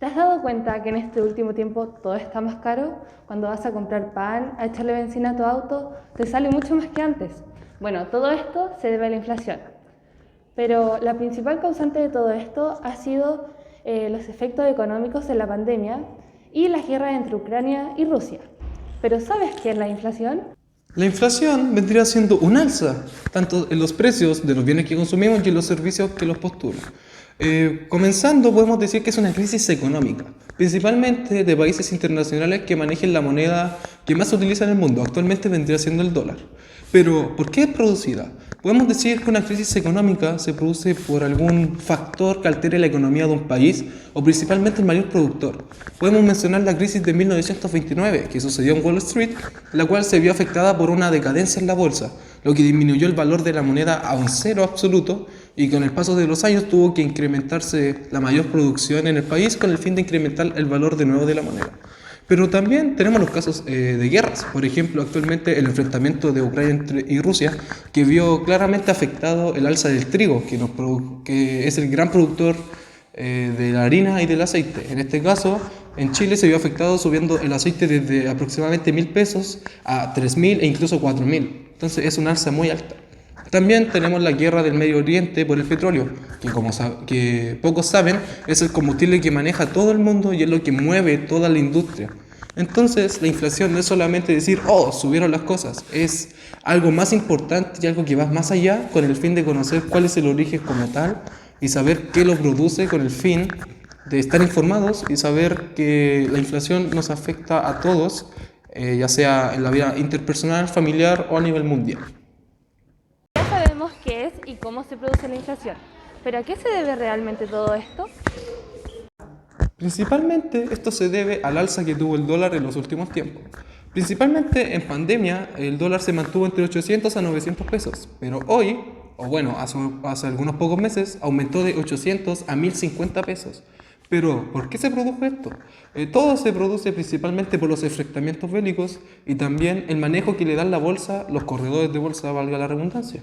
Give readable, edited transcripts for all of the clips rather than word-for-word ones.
¿Te has dado cuenta que en este último tiempo todo está más caro? Cuando vas a comprar pan, a echarle benzina a tu auto, te sale mucho más que antes. Bueno, todo esto se debe a la inflación. Pero la principal causante de todo esto ha sido los efectos económicos de la pandemia y las guerras entre Ucrania y Rusia. ¿Pero sabes qué es la inflación? La inflación vendría siendo un alza, tanto en los precios de los bienes que consumimos y en los servicios que los postulan. Comenzando, podemos decir que es una crisis económica, principalmente de países internacionales que manejen la moneda que más se utiliza en el mundo. Actualmente vendría siendo el dólar. Pero, ¿por qué es producida? Podemos decir que una crisis económica se produce por algún factor que altere la economía de un país o principalmente el mayor productor. Podemos mencionar la crisis de 1929 que sucedió en Wall Street, la cual se vio afectada por una decadencia en la bolsa, lo que disminuyó el valor de la moneda a un cero absoluto y con el paso de los años tuvo que incrementarse la mayor producción en el país con el fin de incrementar el valor de nuevo de la moneda. Pero también tenemos los casos de guerras, por ejemplo, actualmente el enfrentamiento de Ucrania y Rusia, que vio claramente afectado el alza del trigo, que es el gran productor de la harina y del aceite. En este caso, en Chile se vio afectado subiendo el aceite desde aproximadamente 1.000 pesos a 3.000 e incluso 4.000. Entonces es un alza muy alta. También tenemos la guerra del Medio Oriente por el petróleo, que pocos saben, es el combustible que maneja todo el mundo y es lo que mueve toda la industria. Entonces, la inflación no es solamente decir, oh, subieron las cosas, es algo más importante y algo que va más allá con el fin de conocer cuál es el origen como tal y saber qué lo produce con el fin de estar informados y saber que la inflación nos afecta a todos, ya sea en la vida interpersonal, familiar o a nivel mundial. Ya sabemos qué es y cómo se produce la inflación. ¿Pero a qué se debe realmente todo esto? Principalmente esto se debe al alza que tuvo el dólar en los últimos tiempos. Principalmente en pandemia el dólar se mantuvo entre 800 a 900 pesos, pero hoy, o bueno, hace algunos pocos meses, aumentó de 800 a 1050 pesos. Pero, ¿por qué se produjo esto? Todo se produce principalmente por los enfrentamientos bélicos y también el manejo que le dan la bolsa, los corredores de bolsa, valga la redundancia.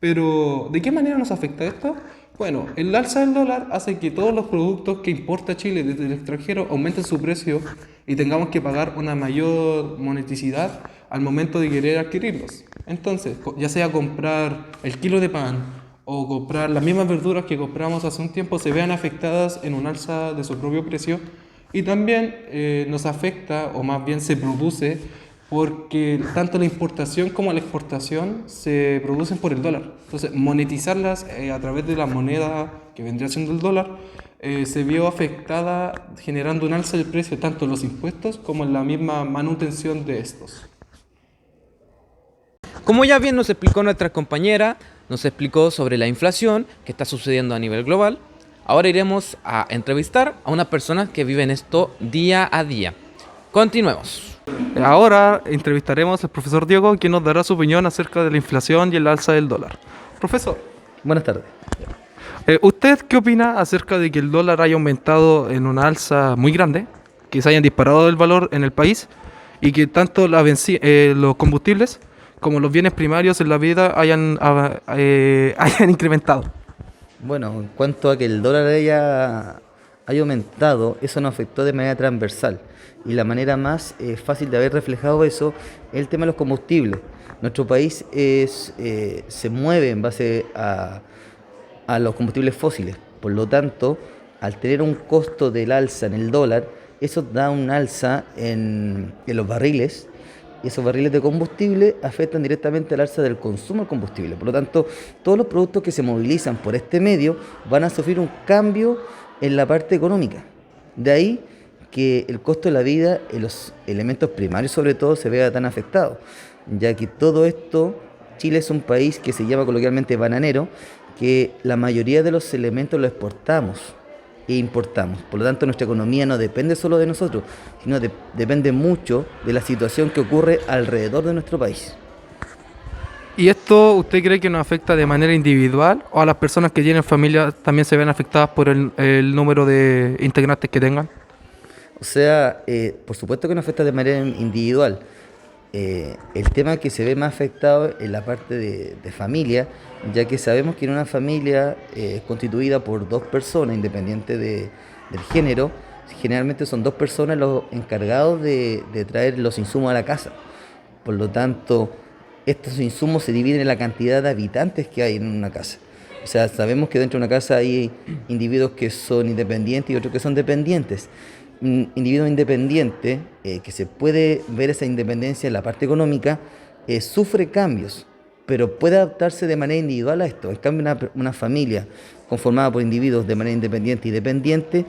Pero, ¿de qué manera nos afecta esto? Bueno, el alza del dólar hace que todos los productos que importa Chile desde el extranjero aumenten su precio y tengamos que pagar una mayor moneticidad al momento de querer adquirirlos. Entonces, ya sea comprar el kilo de pan o comprar las mismas verduras que compramos hace un tiempo se vean afectadas en un alza de su propio precio y también nos afecta o más bien se produce porque tanto la importación como la exportación se producen por el dólar. Entonces, monetizarlas a través de la moneda que vendría siendo el dólar se vio afectada generando un alza del precio tanto en los impuestos como en la misma manutención de estos. Como ya bien nos explicó nuestra compañera, nos explicó sobre la inflación que está sucediendo a nivel global, ahora iremos a entrevistar a una persona que vive en esto día a día. Continuemos. Ahora entrevistaremos al profesor Diego, quien nos dará su opinión acerca de la inflación y el alza del dólar. Profesor, Buenas tardes. ¿usted qué opina acerca de que el dólar haya aumentado en una alza muy grande, que se hayan disparado el valor en el país y que tanto los combustibles como los bienes primarios en la vida hayan incrementado? Bueno, en cuanto a que el dólar haya aumentado, eso nos afectó de manera transversal. Y la manera más fácil de haber reflejado eso es el tema de los combustibles. Nuestro país se mueve en base a los combustibles fósiles. Por lo tanto, al tener un costo del alza en el dólar, eso da un alza en los barriles. Y esos barriles de combustible afectan directamente al alza del consumo del combustible. Por lo tanto, todos los productos que se movilizan por este medio van a sufrir un cambio en la parte económica. De ahí que el costo de la vida en los elementos primarios sobre todo se vea tan afectado, ya que todo esto, Chile es un país que se llama coloquialmente bananero, que la mayoría de los elementos los exportamos e importamos. Por lo tanto, nuestra economía no depende solo de nosotros, sino depende mucho de la situación que ocurre alrededor de nuestro país. ¿Y esto usted cree que nos afecta de manera individual o a las personas que tienen familia también se ven afectadas por el número de integrantes que tengan? O sea, por supuesto que nos afecta de manera individual. El tema que se ve más afectado es la parte de familia, ya que sabemos que en una familia constituida por dos personas, independiente del género, Generalmente son 2 personas los encargados de traer los insumos a la casa. Por lo tanto, estos insumos se dividen en la cantidad de habitantes que hay en una casa. O sea, sabemos que dentro de una casa hay individuos que son independientes y otros que son dependientes. Un individuo independiente, que se puede ver esa independencia en la parte económica, sufre cambios, pero puede adaptarse de manera individual a esto. En cambio, una familia conformada por individuos de manera independiente y dependiente,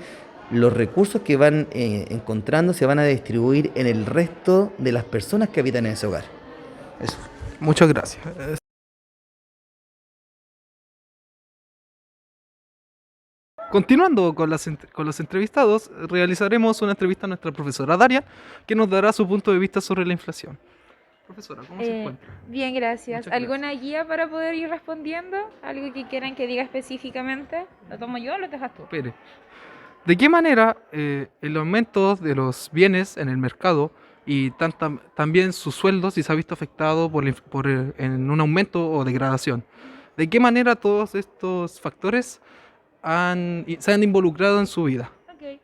los recursos que van encontrando se van a distribuir en el resto de las personas que habitan en ese hogar. Eso. Muchas gracias. Continuando con los entrevistados, realizaremos una entrevista a nuestra profesora Daria, que nos dará su punto de vista sobre la inflación. Profesora, ¿cómo se encuentra? Bien, gracias. Muchas ¿Alguna guía para poder ir respondiendo? ¿Algo que quieran que diga específicamente? ¿Lo tomo yo o lo dejas tú? Espere. ¿De qué manera el aumento de los bienes en el mercado y también sus sueldos, si se ha visto afectado en un aumento o degradación? ¿De qué manera todos estos factores se han involucrado en su vida? Ok.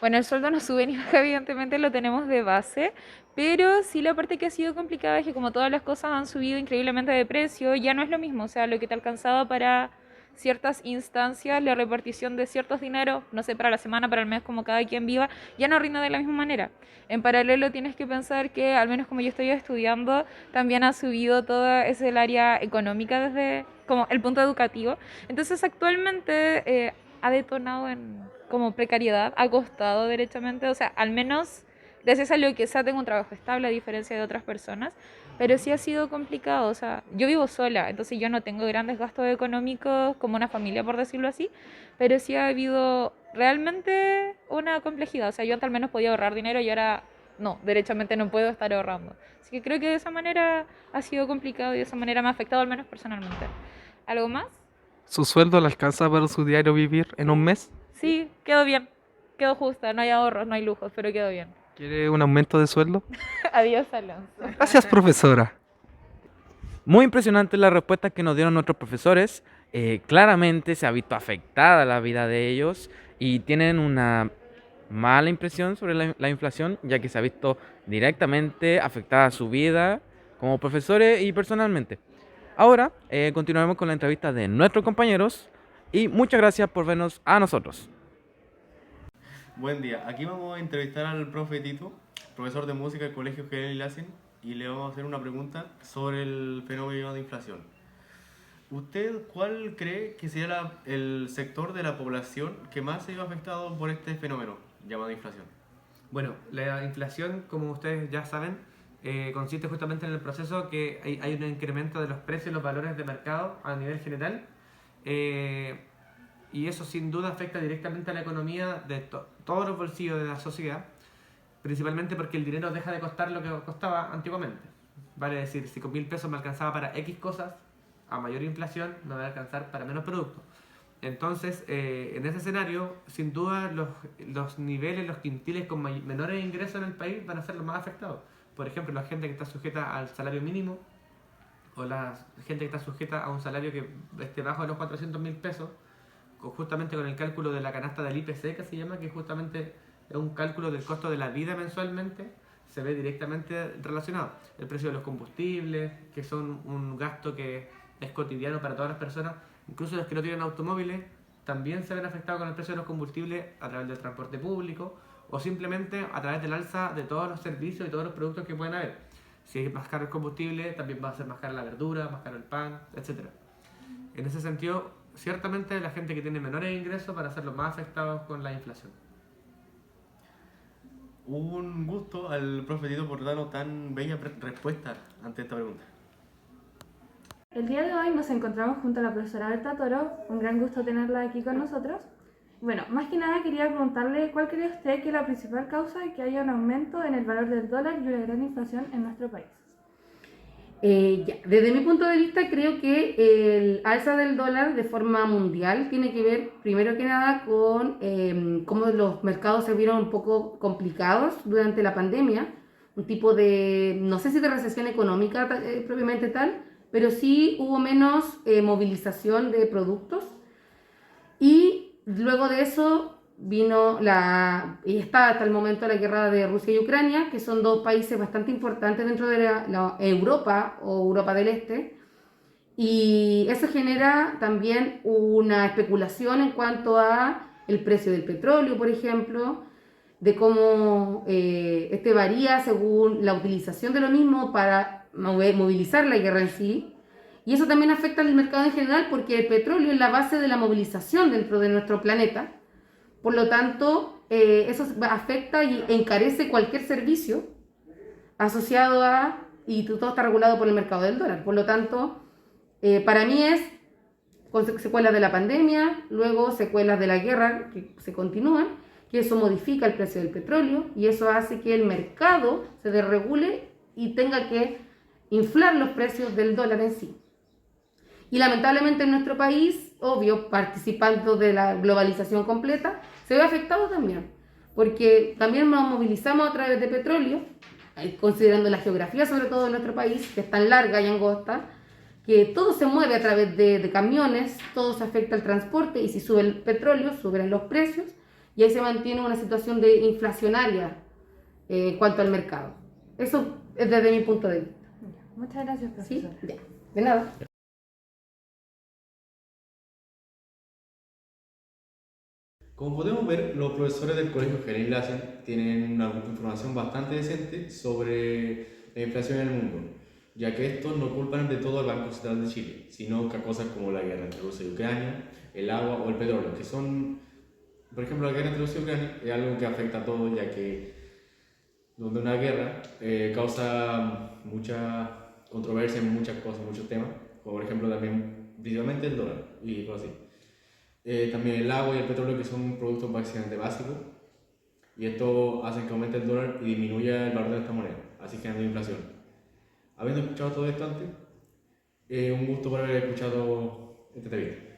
Bueno, el sueldo no sube ni baja, evidentemente lo tenemos de base, pero sí la parte que ha sido complicada es que como todas las cosas han subido increíblemente de precio, ya no es lo mismo. O sea, lo que te alcanzaba para ciertas instancias, la repartición de ciertos dineros, no sé, para la semana, para el mes, como cada quien viva, ya no rinde de la misma manera. En paralelo tienes que pensar que, al menos como yo estoy estudiando, también ha subido toda esa el área económica desde como el punto educativo. Entonces actualmente ha detonado en como precariedad, ha costado derechamente, o sea, al menos gracias a lo que sea tengo un trabajo estable a diferencia de otras personas, pero sí ha sido complicado. O sea, yo vivo sola, entonces yo no tengo grandes gastos económicos como una familia, por decirlo así, pero sí ha habido realmente una complejidad. O sea, yo antes al menos podía ahorrar dinero y ahora no, derechamente no puedo estar ahorrando. Así que creo que de esa manera ha sido complicado y de esa manera me ha afectado al menos personalmente. ¿Algo más? ¿Su sueldo le alcanza para su diario vivir en un mes? Sí, quedó bien, quedó justa, no hay ahorros, no hay lujos, pero quedó bien. ¿Quiere un aumento de sueldo? Adiós, Alonso. Gracias, profesora. Muy impresionante la respuesta que nos dieron nuestros profesores. Claramente se ha visto afectada la vida de ellos y tienen una mala impresión sobre la inflación, ya que se ha visto directamente afectada su vida como profesores y personalmente. Ahora continuaremos con la entrevista de nuestros compañeros y muchas gracias por vernos a nosotros. Buen día, aquí vamos a entrevistar al profe Tito, profesor de música del Colegio General Lassen, y le vamos a hacer una pregunta sobre el fenómeno de inflación. ¿Usted cuál cree que sería el sector de la población que más se ha afectado por este fenómeno llamado inflación? Bueno, la inflación, como ustedes ya saben, consiste justamente en el proceso que hay un incremento de los precios y los valores de mercado a nivel general, y eso sin duda afecta directamente a la economía de todos los bolsillos de la sociedad, principalmente porque el dinero deja de costar lo que costaba antiguamente. Vale decir, si con 1.000 pesos me alcanzaba para X cosas, a mayor inflación me va a alcanzar para menos productos. Entonces, en ese escenario, sin duda los niveles, los quintiles con menores ingresos en el país van a ser los más afectados. Por ejemplo, la gente que está sujeta al salario mínimo o la gente que está sujeta a un salario que esté bajo de los 400.000 pesos, justamente con el cálculo de la canasta del IPC, que se llama, que justamente es un cálculo del costo de la vida mensualmente, se ve directamente relacionado. El precio de los combustibles, que son un gasto que es cotidiano para todas las personas, incluso los que no tienen automóviles, también se ven afectados con el precio de los combustibles a través del transporte público o simplemente a través del alza de todos los servicios y todos los productos que pueden haber. Si es más caro el combustible, también va a ser más cara la verdura, más caro el pan, etc. En ese sentido, ciertamente la gente que tiene menores ingresos van a ser los más afectados con la inflación. Un gusto al profe Tito por darnos tan bella respuesta ante esta pregunta. El día de hoy nos encontramos junto a la profesora Berta Toro, un gran gusto tenerla aquí con nosotros. Bueno, más que nada quería preguntarle cuál cree usted que es la principal causa de que haya un aumento en el valor del dólar y una gran inflación en nuestro país. Desde mi punto de vista creo que el alza del dólar de forma mundial tiene que ver primero que nada con cómo los mercados se vieron un poco complicados durante la pandemia, un tipo de, no sé si de recesión económica propiamente tal, pero sí hubo menos movilización de productos y luego de eso y está hasta el momento la guerra de Rusia y Ucrania, que son dos países bastante importantes dentro de la Europa o Europa del Este, y eso genera también una especulación en cuanto a el precio del petróleo, por ejemplo, de cómo este varía según la utilización de lo mismo para movilizar la guerra en sí. Y eso también afecta al mercado en general porque el petróleo es la base de la movilización dentro de nuestro planeta. Por lo tanto, eso afecta y encarece cualquier servicio asociado y todo está regulado por el mercado del dólar. Por lo tanto, para mí es secuelas de la pandemia, luego secuelas de la guerra que se continúan, que eso modifica el precio del petróleo y eso hace que el mercado se desregule y tenga que inflar los precios del dólar en sí. Y lamentablemente en nuestro país, obvio, participando de la globalización completa, se ve afectado también, porque también nos movilizamos a través de petróleo, considerando la geografía sobre todo de nuestro país, que es tan larga y angosta, que todo se mueve a través de camiones, todo se afecta al transporte y si sube el petróleo, suben los precios y ahí se mantiene una situación de inflacionaria en cuanto al mercado. Eso es desde mi punto de vista. Muchas gracias, ¿Sí? profesor. Ya. De nada. Como podemos ver, los profesores del Colegio General Lassen tienen una información bastante decente sobre la inflación en el mundo, ya que estos no culpan de todo al Banco Central de Chile, sino que a cosas como la guerra entre Rusia y Ucrania, el agua o el petróleo, que son, por ejemplo, la guerra entre Rusia y Ucrania es algo que afecta a todos, ya que donde una guerra causa mucha controversia en muchas cosas, muchos temas, como por ejemplo también, principalmente el dólar y cosas así. También el agua y el petróleo, que son productos básicamente básicos, y esto hace que aumente el dólar y disminuya el valor de esta moneda, así generando inflación. Habiendo escuchado todo esto antes, un gusto por haber escuchado esta entrevista.